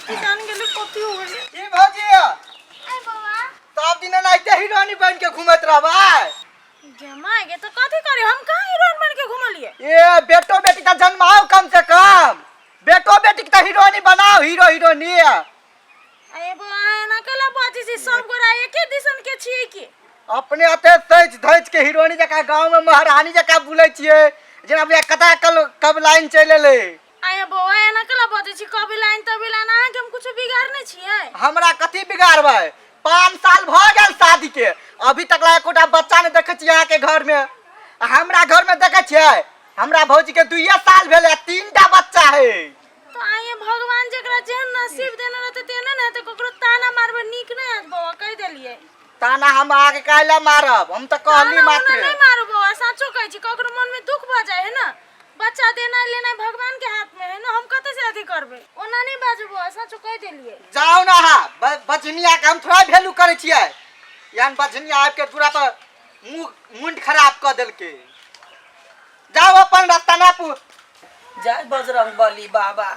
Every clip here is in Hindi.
किसान के लिए कथी हो गई की भौजिया आई बाबा सब दिन नाइते हीरोनी बन के घूमत रहबै जमाएगे तो कथी करे हम कहां हीरोइन बन के घुमलिए ये बेटो बेटी का जन्माओ कम से कम बेटो बेटी का हीरोनी बनाओ हीरो हीरोनी अरे बाबा ना कला बाजी से सब गोरा एके दिसन के छिए की अपने अते सज धज के हीरोनी जका गांव में महारानी जका बुलै छिए जेना बे कता कब लाइन चले ले आए बाबा ना कला बाजी छी कभी लाइन तभी लाइन आ के हम कुछ बिगाड़ने छिए हमरा कथी बिगाड़बै 5 साल भ गेल शादी के अभी तक ला एकोटा बच्चा ने देखे छी यहाँ के घर में हमरा घर में देखे छिए हमरा भौजी के 2 साल भेले 3टा बच्चा है तो आए भगवान जकरा जेहन नसीब देने रहते तेने न तो ककरो ताना मारबे नीक नहीं है बाबा कह देलिए ताना हम आगे काला मारब हम तो कहली मात्र नहीं मारो बाबा सचो कहै छी ककरो मन में दुख भ जाए है ना बच्चा देना लेना भगवान के हाथ में है ना हम कते से अथी करबे ओना नहीं बाजबो सचो कह देलिए जाओ ना हा बजनिया के हम थोड़ा वैल्यू करे छिए यान बजनिया आब के पूरा तो मुंड खराब कर देल के जाओ अपन रास्ता ना पू जय बजरंग बली बाबा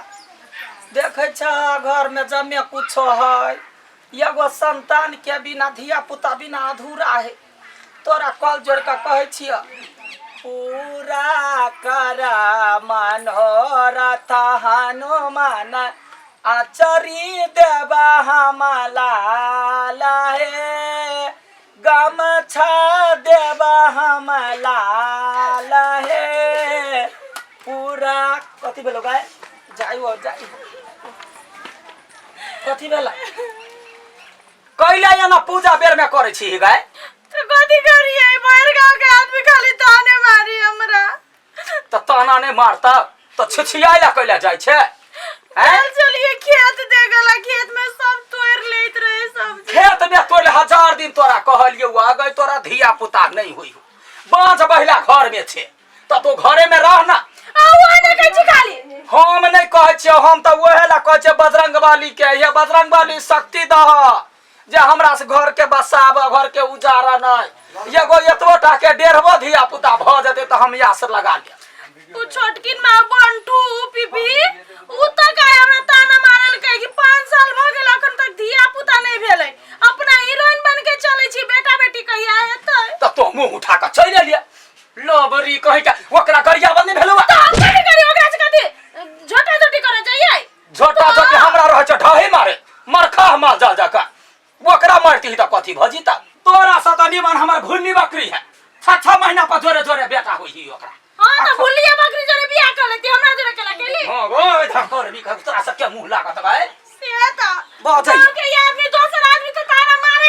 देखे छ घर में जमे कुछ है एगो संतान के बिना धिया पुता बिना अधूरा है तोरा कल जोड़ के कहे छिय पूरा कर मनोरथ हनुमान आचरी देवा हमला लहे गमछा देवा हमला लहे पूरा कथी भेलो गाय जाइयो जाइयो कथी भेला कैला या ना पूजा बेर में करे छी गाय तो कथी करिए बाहर गांव के आदमी खाली ताने मारी हमरा तो ताना ने मारता तो छिछियाला कैला जाय छे हैं चलिए खेत देगला खेत में सब तोड़ लेत रहे सब खेत में तोड़ 1000 दिन तोरा कहलियो आ गई तोरा धिया पुता नहीं हुई बांझ बहिला घर में छे तो घरे में रह ना हम नहीं कहे छियो हम तो वहे ला कहे छियो बजरंगबली के ये बजरंगबली शक्ति दह जे हमरा से घर के बसाब घर के उजारा नहीं एगो एतबोटा के 1.5 धिया पुता भ जते तो हम यासर लगा ले तू छोटकिन मां बंटू पीपी उ त काय हमरा ताना मारल कहे कि 5 साल भ गेल अखन तक धिया पुता नहीं भेलै अपना हीरोइन बन के चलै छी बेटा बेटी कहिया हेतै तो मुंह उठा के चल एलिए लबरी कहि के ओकरा गरिया बंदी भेलु तो हम कथि करी ओकरा से कथि झोटा झोटी करे जाइए झोटा झोटी हमरा रह छ ढाही मारे मरखा माल जा जा का ओकरा मारती त कथि भजी त तोरा स त निमन हमर भुन्नी बकरी है 6 महीना पर जोरे जोरे बेटा होई ही ओकरा हां त भुल्लिया बकरी जोरे बियाह कर लेती हमरा जोरे केला केली हां गो धकर भी तोरा सब के मुंह लागत भाई से त बाजै के आदमी दोसर आदमी तो ताना मारे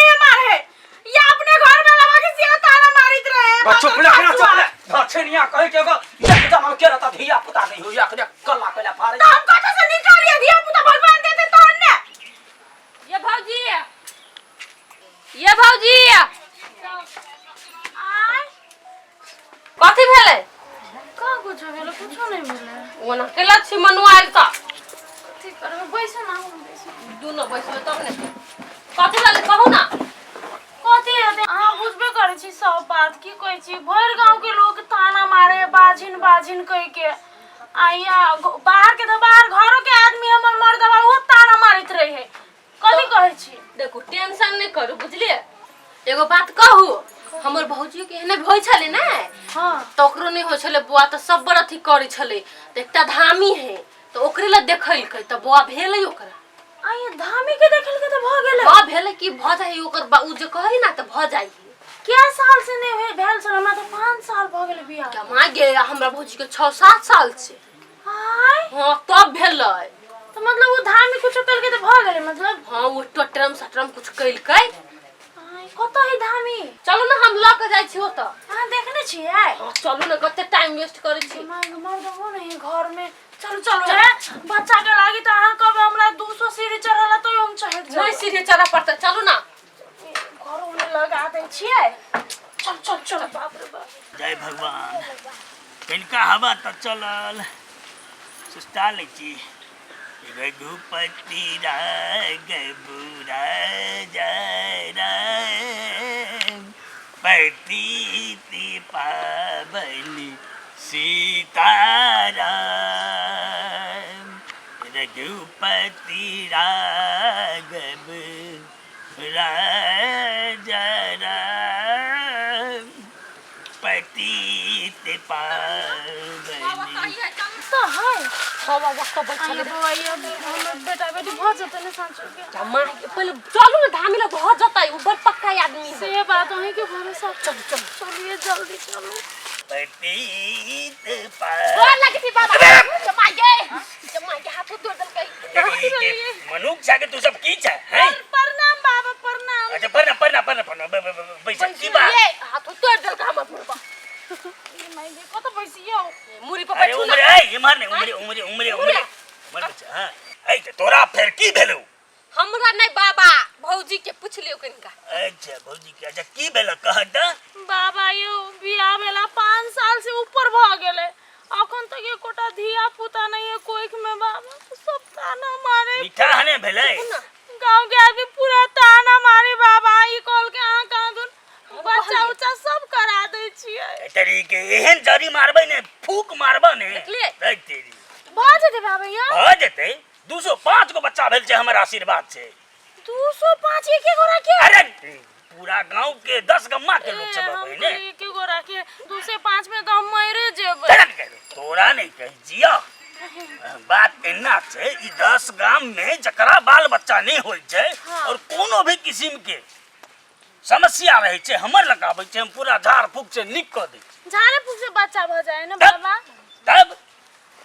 या अपने घर में लगा के से ताना मारित रहे चुप ले चुप ले धछनिया कह के गो एकदम के रहता धिया पुता नहीं होई अखने कल्ला कला फारे तो हम कत से निकालिए धिया पुता भगवान देते तो ने ये भौजी आय कथी भेले का कुछ भेले कुछो नहीं भेले ओना केला छी मनुआइल त ठीक करबे बैसो ना हम बैसो दुनो बैसले तब ने कथी भेले कहू ना कथी हेते अहाँ बुझबे करै छी सब बात की कहै छी भर गांव के लोग ताना मारे बाजिन कह के आइया बाहर के तो बाहर घरों के आदमी हमर मर्दवा वो ताना मारित रहे है कथी कहै छी देखो टेंशन नहीं करू बुझलिए एगो बात कहू हमर भौजी के एने भई छले ना हां तो ओकरो नहीं हो छले बुआ तो सब बड़ अथी करै छले त एकटा धामी है तो ओकरे ला देखैल के त बुआ भेलै ओकरा आइया धामी के देखल के त भ गेलै हां भेलै की भ जाई ओकर उ जे कहै ना त भ जाई क्या साल से नहीं भेल छ हमरा तो 5 साल भ गेलै बियाह क्या मागे हमरा भौजी के 6-7 साल से हाय हां तब भेलै तो मतलब वो धामी कुछ कल के तो भ गेलै मतलब हां वो टटरम सटरम कुछ कइल कै कत है धामी चलो ना हम ल के जाई छी ओत हां देखने छियै चलो ना कते टाइम वेस्ट करै छी मर्दवा नहीं घर में चलो है बच्चा के लागी त अहाँ कब हमरा 200 सीढ़ी चढ़ला तो हम चढ़ जाई नहीं सीधे चढ़ा पड़ता चलो ना घर में लगा दे छियै चल बाप रे बाप जय भगवान कनिका हवा त चलल सुस्ता लै छी रघुपति राग बुरा जय राम पतिति पावनी सीताराम रघुपति राघव राजा राम पतित पावनी। तो है हाँ बाबा कब आइए बउआ ये हमर बेटा बेटी बहुत जते ने सांचो के जमा पहले चलो ना धामी लोग बहुत जाता है ऊपर पक्का आदमी है। से बात है कि भरोसा चलो चलिए जल्दी चलो। पतित गोर लगी थी बाबा जमा के हाथ तोड़ दल गई। मनुख जाके तू सब की छे हैं? प्रणाम बाबा प्रणाम। अच्छा प्रणाम पैसा की बा? ये हाथ तोड़ दल का हमर बाबा मैं देखो तो पैसियो मुरी पर अरे बैठू उम्र ना। है ये मारने उम्र मर बच्चा हां ए तो तोरा फिर की भेलौ? हमरा नहीं बाबा भौजी के पूछ लियो कनिका। अच्छा भौजी के अच्छा की भेल कह द? बाबा यो बियाह भेला 5 साल से ऊपर भ गेले अखन तक एकोटा धिया पुता नहीं है कोइक में बाबा सब ताना मारे मीठा हने भेलै? गांव के आदमी पूरा ताना मारे बाबा ई कॉल के आ कादुन बच्चा उच्चा सब करा दे छियै। तरीके एहन जरी मारबै ने फूक मारबा ने देखलिए? रे तेरी बाज दे बाबा यो भ जेतै 205 गो बच्चा भेल छै हमर आशीर्वाद से। 205 के गोरा के अरे पूरा गांव के 10 गम्मा के लोग सब हम बबै ने के गोरा के 205 में तो हम मरे जेबै। तोरा नहीं कह जिया बात एना छै ई 10 गांव में जकरा बाल बच्चा नहीं होय छै और कोनो भी किस्म के समस्या रहे छै हमर लगाबै छै हम पूरा झाड़ फूक से निक क दै झाड़े फूक से बच्चा भ जाए ना बाबा। तब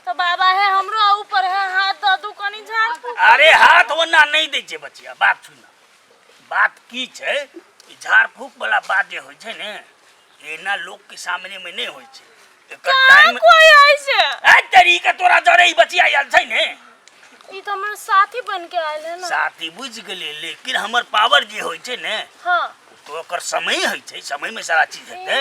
तो बाबा है हमरो ऊपर है हाथ द दू कनी झाड़ फूक। अरे हाथ वना नहीं दै छै बचिया बात सुन बात की छै ई झाड़ फूक वाला बात जे होय छै ने एना लोग के सामने में नहीं होय छै एकर टाइम कोई ऐसे ए तरीका तोरा जरे ई बचिया आयल छै ने ई तो हमर साथी बन के आइल है ना। साथी बुझ गेले लेकिन हमर पावर जे होय छै ने हां तो ओकर समय है छै समय में सारा चीज हेतै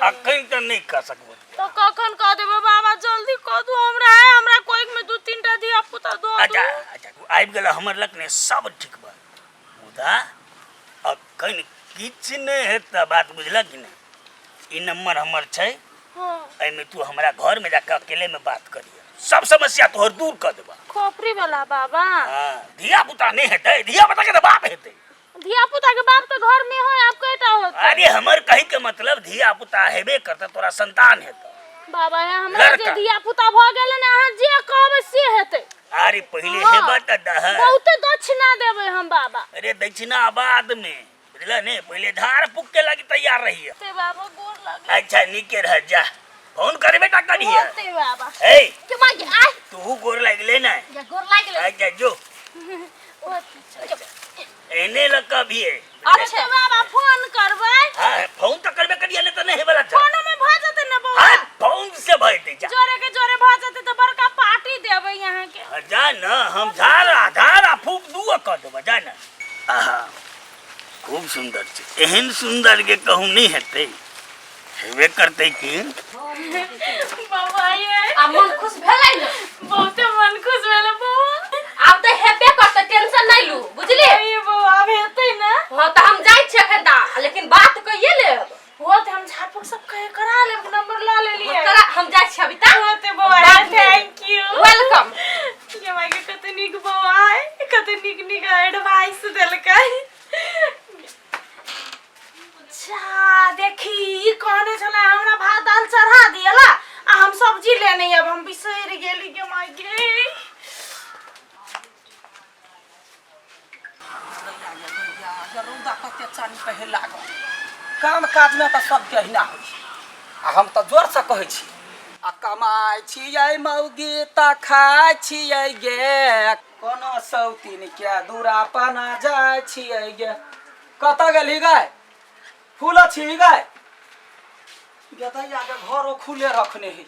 अखन त नहीं कर सकबो तो कखन कह देबे बाबा जल्दी कह दू हमरा कोई में 2-3 टा धिया पुता दो अच्छा अच्छा तू आबि गेल हमर लक ने सब ठीक बा मुदा अखन किछ नहीं हेता बात बुझला कि नहीं ई नंबर हमर छै हां एमे तू हमरा घर में जाके अकेले में बात करिया सब समस्या तोहर दूर कर देबा। खोपड़ी वाला बाबा हां धिया पुता नहीं हेतै धिया पुता के त बाप हेतै धिया पुता के बाप तो घर में है आप केटा होता। अरे हमर कहि के मतलब धिया पुता हेबे करता तोरा संतान हेतै बाबा है हमरा जे धिया पुता भ गेले ना अहाँ जे कहबे से हेतै। अरे पहले हेबा त दह बहुत दक्षिणा देबे हम बाबा। अरे दक्षिणा बाद में बुझला ने पहले झाड़ फूक के लगी तैयार रहिए। ते बाबा गोर लगे। अच्छा निके रह जा फोन करे बेटा करिए ते बाबा ए के मागे आ तू गोर लगले ना या गोर लाग ले। अच्छा जो एने लगा भी है अच्छा बाबा फोन करबै। हां फोन तो करबे करिए ने तो नहीं हेबला था फोन में भ जते ना बाबा। हां फोन से भइते जा जोरे के जोरे भ जते तो बड़का पार्टी देबै यहां के। जा ना हम झाड़ा फूक दुओ कर देबा जा ना आहा खूब सुंदर छै एहन सुंदर के कहूं नहीं हेतै हेबे करते कि बाबा ये आ मन खुश भेलै न बहुत मन खुश भेल बाबा। अब त हेबे करते टेंशन नहीं लू बुझली। ये बाबा अब हेतै ना। हां त हम जाई छी एखन दा लेकिन बात कहिए लेब होत हम झाड़फूक सब कहे करा ले नंबर ला ले लिए। तोरा हम जाई छी अभी तक होते बाबा थैंक यू वेलकम। ये मागे कते निक बाबा है कते निक एडवाइस देलकै। अच्छा देखी कहने छला हमरा भात दाल चढ़ा दियला आ हम सब्जी लेने अब हम बिसर गेली के मागे। रौदा कते चानी कहे लागल काम काज में त सब कहिना होइ आ हम त जोर से कहै छी आ कमाई छियै मौगी त खाय छियै गे कोनो सौतीन के दूरा पना जाय छियै गे कत गेली गाय फूल छी गाय गदैया के घरो खुले रखने है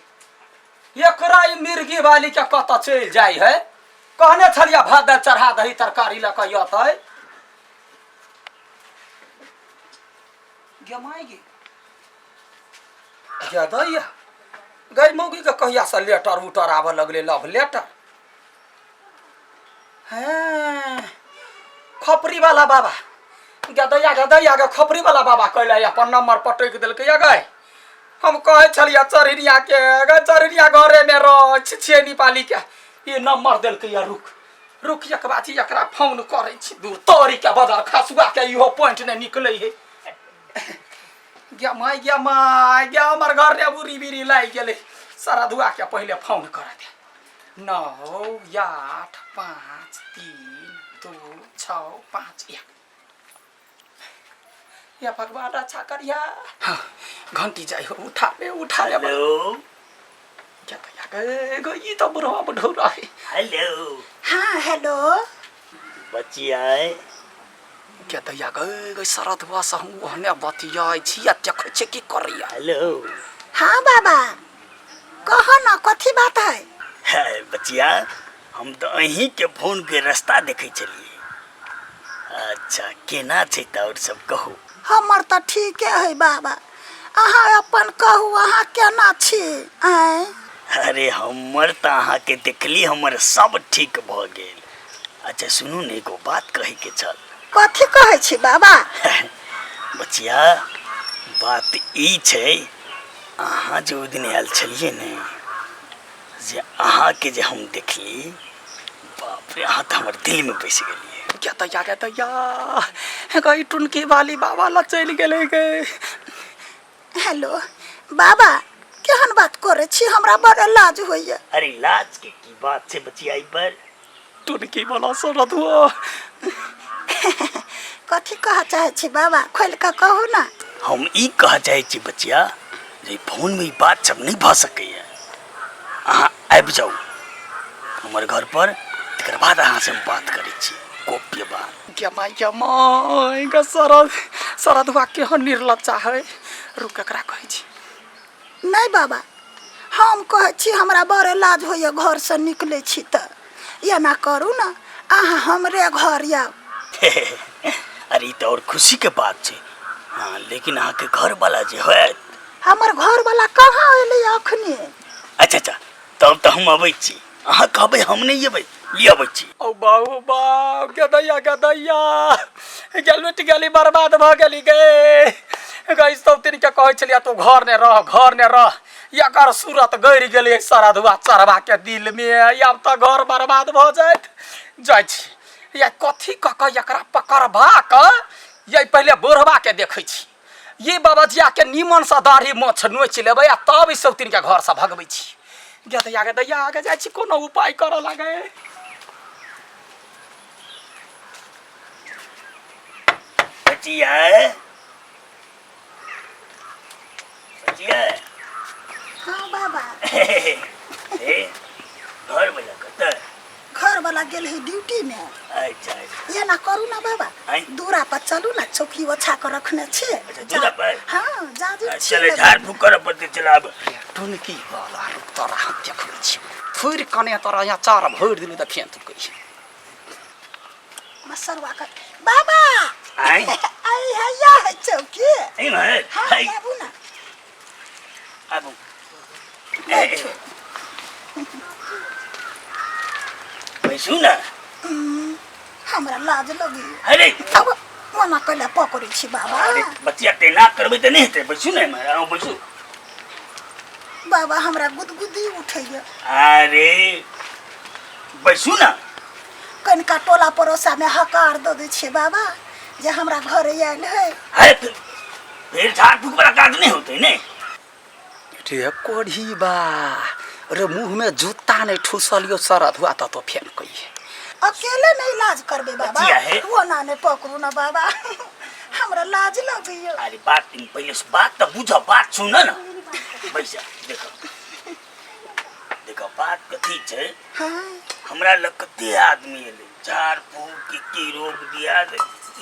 एकरा ई मिर्गी वाली के कत चल जाय है कहने छलिया भात चढ़ा दही तरकारी ल के यतै गमाएगी गदैया गई मौगी के कहिया से लेटर उटर आवे लगले लव लेटर हैं खपरी वाला बाबा गदैया के खपरी वाला बाबा कहले अपन नंबर पटक देलकै गई हम कहे छलिया चरहिया के चरहिया घरे में रह छे नेपाली के ये नंबर देल के या रुक एक बात एकरा फोन करे छी दूर तोरी के बदर खसुआ के इहो पॉइंट नहीं निकले है गे माय हमर घर रे बुरी बिरी लाग गेले सारा धुआ के पहले फोन कर दे 9 8 5 3 2 6 5 1 या भगवान अच्छा करिया हाँ, घंटी जाई हो उठा ले हेलो क्या ये तो बुढ़वा बुढ़ौरा है हेलो हाँ हेलो बचिया क्या तो या गई शरद हुआ सहू हने बतिया छिया देखे छे की करिया हेलो हाँ बाबा कहो ना कथी बात है बचिया हम तो अहीं के फोन के रास्ता देखे चलिए अच्छा केना छै त और सब कहू हमर तो ठीक है बाबा अहाँ अपन कहू अहाँ केना छी आय अरे हमर त अहाँ के देखली हमर सब ठीक भ गेल अच्छा सुनू ने एगो बात कहे के चल कथी कहै छी बाबा बचिया बात ई छै अहाँ जो दिन आयल छलिए ने जे अहाँ के जे हम देखली बाप रे अहाँ तो हमर दिल में बैस गेलिए क्या गई टुनकी वाली बाबा ला चल गेले गए हेलो बाबा केहन बात करे छी हमरा बड़ लाज होइए अरे लाज के की बात छै बचिया ई पर टुनकी वाला शरद हुआ कथी कह चाहे छी बाबा खोल के कहू ना हम ई कह चाहे छी बचिया जे फोन में ई बात सब नहीं भ सकैया अहाँ आबि जाऊ हमर घर पर तकर बाद अहाँ से हम बात करै छी गोप्य बात क्या माय ग शरद हुआ केहन निर्लज्जा है रुक एकरा कहै छी नहीं बाबा हम कहे छी हमरा बड़ लाज होइए घर से निकले छी त या ना करू ना अहाँ हमरे घर आउ अरे ई तो और खुशी के बात छै हाँ लेकिन अहाँ के घर वाला जे होयत हमर घर वाला कहाँ एले अखनी अच्छा तब तो हम अबै छी अहाँ कहबै हम नहीं अबै ले अबै छी ओ बाबू बाप गदैया गेलुट गेली बर्बाद भ गेली गे गई सब दिन के कहै छलिया तो घर ने रह एकर सूरत गड़ गेलै सारा धुआ चरवा के दिल में अब तो घर बर्बाद भ जाय छी या कथी कक एकरा पकड़बा क ये पहले बोरहबा के देखै छी ये बाबाजिया के नीमन सा दाढ़ी मोछ नोच लेबै आ तब ई सब दिन के घर से भगबै छी गदैया आगे जाइ छी कोनो उपाय करऽ लागे बचिया हाँ बाबा घर वाला कत घर वाला गेल है ड्यूटी में अच्छा ये ना करू ना बाबा आँय? दूरा पर चलू ना चौकी ओछा कर रखने छे दूरा पर? हाँ जादू चले झाड़ फूक कर पड़ते चलाब टुनकी वाला रुक तोरा हम देखै छी फुर कने तोरा यहाँ चार भर दिनु त फेन तुकै छी मसरवा कर बाबा आँय? आई है या है चौकी ए मारे हाँ हाय बाबू ना अब बैठो बैसू ना हमरा लाज लगी अरे अब मना कइला पकड़ी छी बाबा अरे बच्चिया तेना करबे त नहीं हेतै बैसू ना मारे आओ बैसू बाबा हमरा गुदगुदी उठैया अरे बैसू ना कनिका टोला पड़ोसा में हकार दे दै छे बाबा जे हमरा घरे आयल है अरे फिर झाड़ फूक वाला काज नहीं होते ने रे कोढ़ी बा रे मुंह में जूता नहीं ठुसलियो शरद हुआ तो फेन कही अकेले नहीं इलाज करबे बाबा बचिया है? वो ना ने पकड़ू ना बाबा हमरा लाज लगियो अरे बात पहले से बात तो बुझो बात सुन ना बैसा देखो बात कथी छै हाँ हमरा लग कते आदमी एले झाड़ फूक की रोग दिया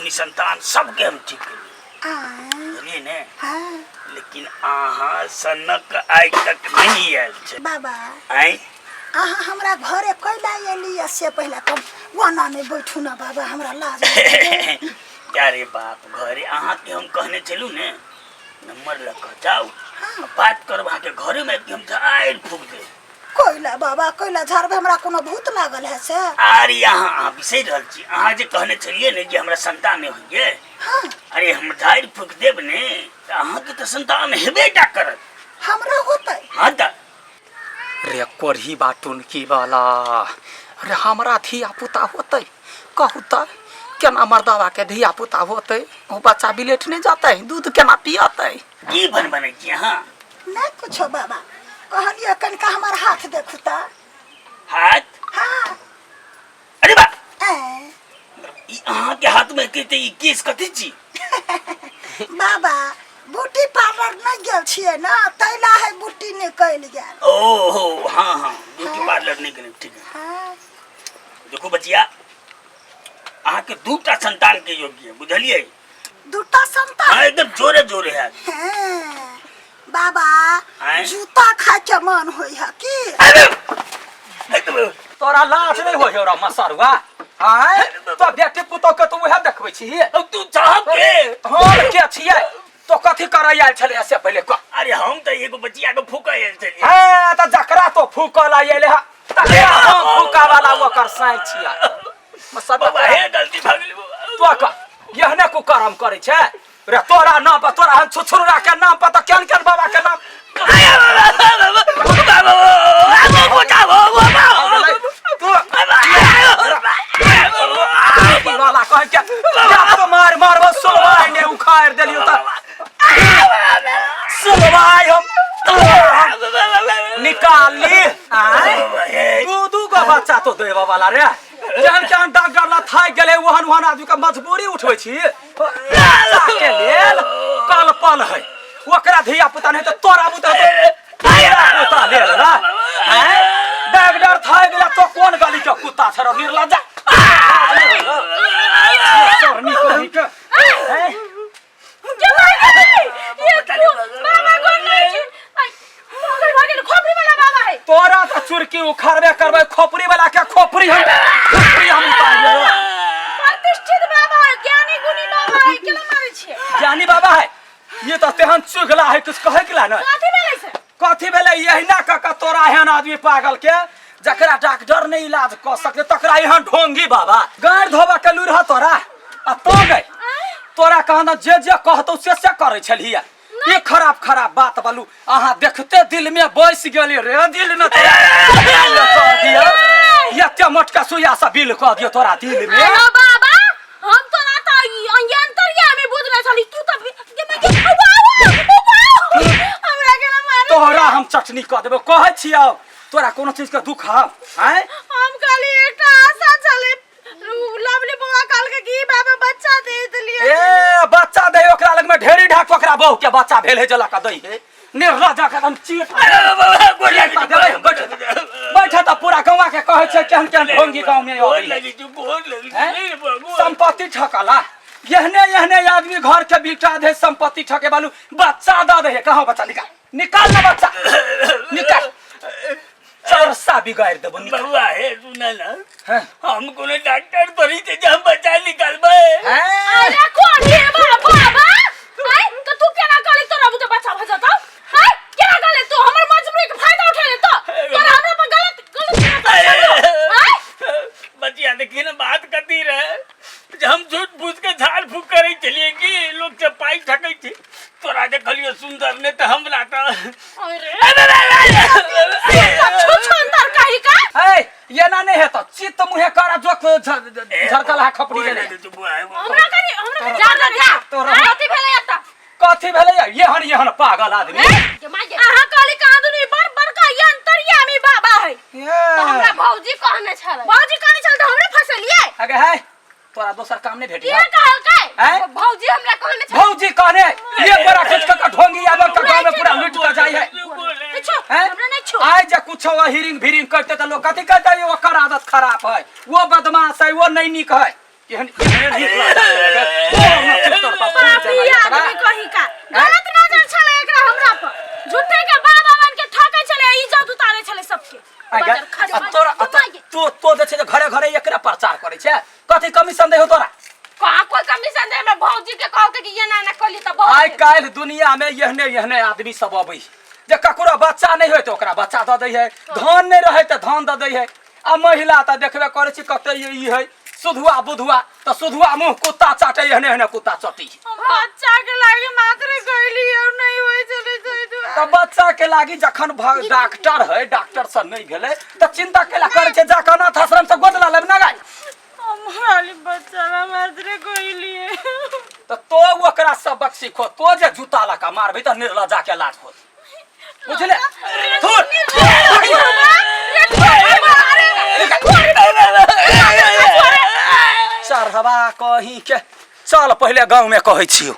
निसंतान सबके हम ठीक करिए बुझलिए ने हाँ लेकिन अहाँ सनक आइ तक नहीं आयल छै बाबा आइ अहाँ हमरा घरे कैला एली से पहले कम वना में बैठू ना बाबा हमरा लाज लगियो अरे बाप घरे अहाँ के हम कहने चलू ने नंबर लग के जाऊ बात करब अहाँ के घरे में हम झाड़ फूक दे कोइला बाबा कोइला झाड़ में हमरा कोनो भूत लागल है से अरे अहाँ बिसरि रहल छी अहाँ जे कहने छलिए ने जे हमरा संतान नहीं होइए हाँ अरे हम झाड़ फूक देब ने त अहाँ के तो संतान हेबे टा करत हमरा होतै हाँ त रे कोरही बाटुन की वाला अरे हमरा धिया पुता होते कहू त केना मर्दावा के धिया पुता होते ओ बच्चा बिलेट नहीं जाते दूध केना पियते की बन बने छी हां नहीं कुछो बाबा कहलिए कनका हमार हाथ देखू ता हाथ हाँ अरे बा ए, ई अहाँ के हाथ में कहते ई केस कथी छी बाबा ब्यूटी पार्लर नहीं गेल छिए ना तैला है ब्यूटी निकल गेल ओहो हां हां ब्यूटी पार्लर नहीं करे ठीक है हाँ देखो बचिया अहाँ के दूटा संतान के योग्य है बुझलिए दूटा संतान हां एकदम जोरे जोरे है हाँ, बाबा आँय? जूता खा के मन होई है की एकदम तोरा लाज नहीं हो रा मसरुआ आय तो बेटे पुतो के तू उहे देखबै छी अब तू चाह के हम के छियै तो कथी करय आयल छले से पहले क अरे हम तो एगो बचिया के फूका आयल छलिए हां त जकरा तो फूकल आयल है तके हम फूका वाला ओकर साई छियै बाबा हे गलती भ गेल तो का यहने को करम करे छे रे तोरा नाम पर तोरा हम छुछुरा के नाम पर त केन केन बाबा के नाम तू वाला कह के तो मार मार वो सुलवाई ने उखाड़ देलियो त सुलवाई हम निकाल ली दू गो बच्चा तो देवा वाला रे केहन केहन डॉक्टर ला थाक गेले ओहन ओहन आदमी के मजबूरी उठबै छी के लेल कल पल है ओकरा धिया पुता नहीं तो तोरा पुता पुता लेल ना हैं डॉक्टर थाक गेला तो कोन गली के कुत्ता छरो निर्लज्जा चोरनी कोही के हैं के बाबा कोन नहीं छी मगर भागे खोपड़ी वाला बाबा है तोरा तो चुरकी उखाड़बे करबे खोपड़ी वाला के खोपड़ी हम उतार लेबो प्रतिष्ठित बाबा है ज्ञानी गुणी बाबा है केला मारे छी ज्ञानी बाबा है ये तो तेहन चुगला है कुछ कहे केला ना कथी भेलै से कथी भेले यहिना का तोरा एहन आदमी पागल के जकरा डॉक्टर नहीं इलाज क सकते तकरा एहन ढोंगी बाबा गाड़ धोबा के लुरह तोरा आ तो गई तोरा कहना जे जे कहतो से करे छलिए ये खराब खराब बात बोलू अहाँ देखते दिल में बैस गेली रे दिल में तोरा कह दिया ये मोटका सुइया सा बिल कह दियो तोरा दिल में हेलो बाबा हम तो ना तो यंत्रिया में बुझले छली तू तो हमरा के ना मारे तोहरा हम चटनी कह देबो कहै छियौ तोरा कोनो चीज के दुख है हम खाली एकटा आशा छले लवली बुआ काल के की बाबा बच्चा दे देलिए ए बच्चा दे ओकरा लग में ढेरी ढाक ओकरा बहू के बच्चा भेल है जला का दई है निर्लज्जा का हम चीट बैठा त पूरा गौवा के कहै छै केहन केहन ढोंगी गांव में आबै संपत्ति ठकला यहने यहने आदमी घर के बिटा दे संपत्ति ठके बालू बच्चा द दे कहां बच्चा निकाल निकाल ना बच्चा निकाल चरसा बिगाड़ देबो बउआ हे सुना ना हम कोनो डॉक्टर तोरी से हम बच्चा निकालबे अरे कौन है बाबा आई तो तू केना कहली तोरा बुते बच्चा भ जाता हाय केना कहले तू हमर मजबूरी के फायदा उठा ले तो तोरा हमरा पर गलत बचिया देखिए ना बात करती रहे हम झूठ पूछ के झाड़ फूक करे चलिए कि लोग से पाई ठकै थी तोरा देखलियो सुंदर ने तो हम लाता सुंदर कही का ए ये ना नहीं है तो चित्त मुहे करा जोक झरकला खपड़ी ले हमरा जा कथी भेलै एता कथी भेलै येहन पागल आदमी अहाँ कहली कहाँ दुनी बड़का यंत्रिया में बाबा है तो हमरा भौजी कहने छले बाबूजी कहने चल तो हमरे फसलिए अगे है तोरा दोसर काम नहीं भेटी ये कहल हैं? के भौजी हमरा कहने छले भौजी कहने ये बड़ा खिच का ढोंगी आवे का गांव में पूरा लूट का जाई है छो हैं? हमरा नहीं छो आज जे कुछ हिरिंग भिरिंग करते तो लोग कथी कहते हैं ओकर आदत खराब है वो बदमाश है वो नहीं नीक है केहन पापी आदमी कही का गलत नजर छले एकरा हमरा पर झूठे के बाबा बन के ठकै छले इज्जत उतारे छले सबके तो जे छै घरे घरे एकरा प्रचार करे छै कथी कमीशन दे हो तोरा कहाँ कोई कमीशन दे में भौजी के कह के ये ना कहली त बहुत आइ काल्हि दुनिया में यहने आदमी सब अबै जे ककरो बच्चा नहीं होय तो ओकरा बच्चा द दै है धन नहीं रहे तो धन द दै है आ महिला त देखबे करे छी कते ई है सुधुआ बुधुआ तो सुधुआ मुंह कुत्ता चाटे यहने कुत्ता चटी बच्चा के लागे मात्र कहली और नहीं होय चले तो बच्चा के लागी जखन डॉक्टर है डॉक्टर से नहीं भेले तो चिंता केला करे छे जाके अनाथ आश्रम से गोद ला लेब ना गाय हमारी बच्चा माजरे कोई लिए तो ओकरा सबक सीखो तो जे जूता लका मारबी तो निर्लजा के लाज हो बुझले चढ़वा कहीं के चल पहले गांव में कहै छियो